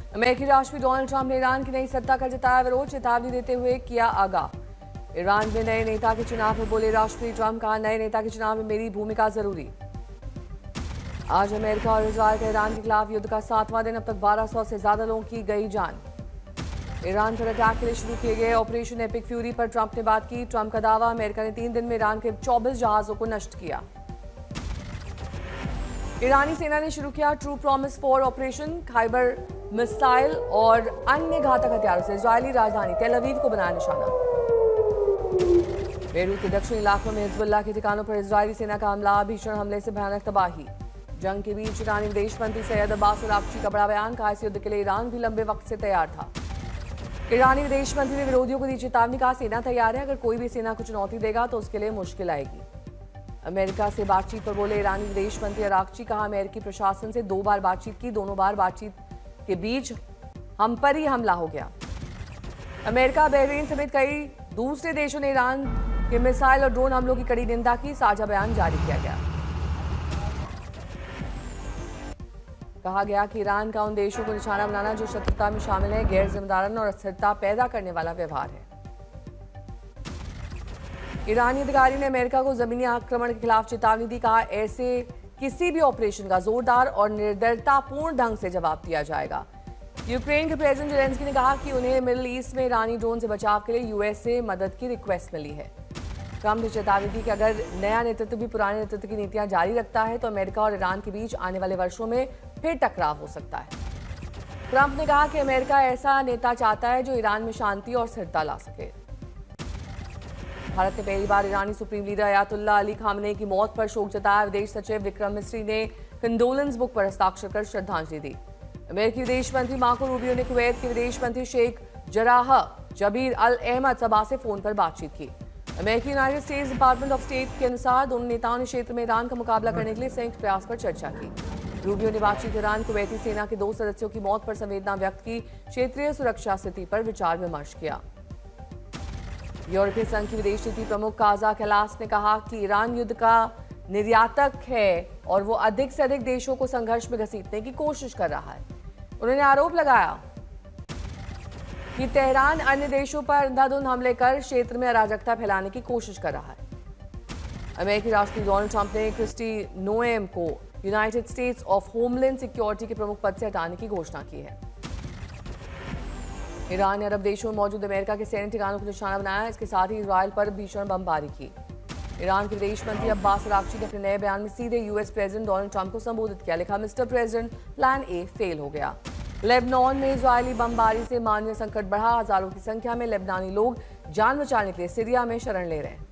अमेरिकी राष्ट्रपति Donald Trump ने ईरान की नई सत्ता का जताया विरोध, चेतावनी देते हुए किया आगाह। ईरान में नए नेता के चुनाव में बोले राष्ट्रपति ट्रंप, कहा नए नेता के चुनाव में मेरी भूमिका जरूरी। आज अमेरिका और इजरायल का ईरान के खिलाफ युद्ध का 7वां दिन, अब तक 1200 से ज्यादा लोगों की गई जान। ईरान पर अटैक के लिए शुरू किए गए ऑपरेशन एपिक फ्यूरी पर ट्रंप ने बात की। ट्रंप का दावा, अमेरिका ने 3 दिन में ईरान के 24 जहाजों को नष्ट किया। ईरानी सेना ने शुरू किया true promise 4 operation, Khyber missile और अन्य घातक हथियारों से इजरायली राजधानी तेल अवीव को बनाया निशाना। बेरूत के दक्षिणी इलाकों में हिजबुल्लाह के ठिकानों पर इजरायली सेना का हमला, भीषण हमले से भयानक तबाही। जंग के बीच ईरानी विदेश मंत्री सैयद अब्बास अरागची का बड़ा बयान, कहा इस युद्ध के लिए ईरान भी लंबे वक्त से तैयार था। ईरानी विदेश मंत्री ने विरोधियों को दी चेतावनी, कहा सेना तैयार है, अगर कोई भी सेना को चुनौती देगा तो उसके लिए मुश्किल आएगी। अमेरिका से बातचीत पर बोले ईरानी विदेश मंत्री अरागची, कहा अमेरिकी प्रशासन से 2 बार बातचीत की, दोनों बार बातचीत के बीच हम पर ही हमला हो गया। अमेरिका, बहरीन समेत कई दूसरे देशों ने ईरान के मिसाइल और ड्रोन हमलों की कड़ी निंदा की। साझा बयान जारी किया गया। कहा गया कि ईरान का उन देशों को निशाना बनाना जो शत्रुता में शामिल है, गैर जिम्मेदाराना और अस्थिरता पैदा करने वाला व्यवहार है। ईरानी अधिकारी ने अमेरिका को जमीनी आक्रमण के खिलाफ चेतावनी दी, कहा ऐसे किसी भी ऑपरेशन का जोरदार और निर्दयतापूर्ण ढंग से जवाब दिया जाएगा। यूक्रेन के प्रेसिडेंट जेलेंस्की ने कहा कि उन्हें मिडिल ईस्ट में ईरानी ड्रोन से बचाव के लिए यूएस से मदद की रिक्वेस्ट मिली है। ट्रंप ने चेतावनी दी कि अगर नया नेतृत्व भी पुराने नेतृत्व की नीतियां जारी रखता है तो अमेरिका और ईरान के बीच आने वाले वर्षों में फिर टकराव हो सकता है। ट्रंप ने कहा कि अमेरिका ऐसा नेता चाहता है जो ईरान में शांति और स्थिरता ला सके। भारत ने पहली बार ईरानी supreme leader Ayatollah Ali Khamenei की मौत पर शोक जताया। विदेश सचिव विक्रम मिस्री ने कंडोलेंस बुक पर हस्ताक्षर कर श्रद्धांजलि दी। अमेरिकी विदेश मंत्री मार्को रूबियो ने कुवैत के विदेश मंत्री शेख जराह जबीर अल अहमद सबा से फोन पर बातचीत की। अमेरिकी United states department of state के अनुसार दोनों नेताओं ने क्षेत्र में ईरान का मुकाबला करने के लिए संयुक्त प्रयास पर चर्चा की। रूबियो ने बातचीत के दौरान कुवैती सेना के 2 सदस्यों की मौत पर संवेदना व्यक्त की। क्षेत्रीय सुरक्षा स्थिति पर विचार विमर्श किया। यूरोपीय संघ की विदेश नीति प्रमुख काजा कैलास ने कहा कि ईरान युद्ध का निर्यातक है और वो अधिक से अधिक देशों को संघर्ष में घसीटने की कोशिश कर रहा है। उन्होंने आरोप लगाया कि तेहरान अन्य देशों पर अंधाधुंध हमले कर क्षेत्र में अराजकता फैलाने की कोशिश कर रहा है। अमेरिकी राष्ट्रपति डोनाल्ड ट्रंप ने क्रिस्टी नोएम को United states of homeland security के प्रमुख पद से हटाने की घोषणा की है। ईरान ने अरब देशों में मौजूद अमेरिका के सैन्य ठिकानों को निशाना बनाया। इसके साथ ही इजरायल पर भीषण बमबारी की। ईरान के विदेश मंत्री अब्बास अरागची ने अपने नए बयान में सीधे यूएस प्रेसिडेंट डोनाल्ड ट्रंप को संबोधित किया। लिखा, mister president, plan A fail हो गया। लेबनान में इजरायली बमबारी से मानवीय संकट बढ़ा। हजारों की संख्या में लेबनानी लोग जान बचाने के लिए सीरिया में शरण ले रहे हैं।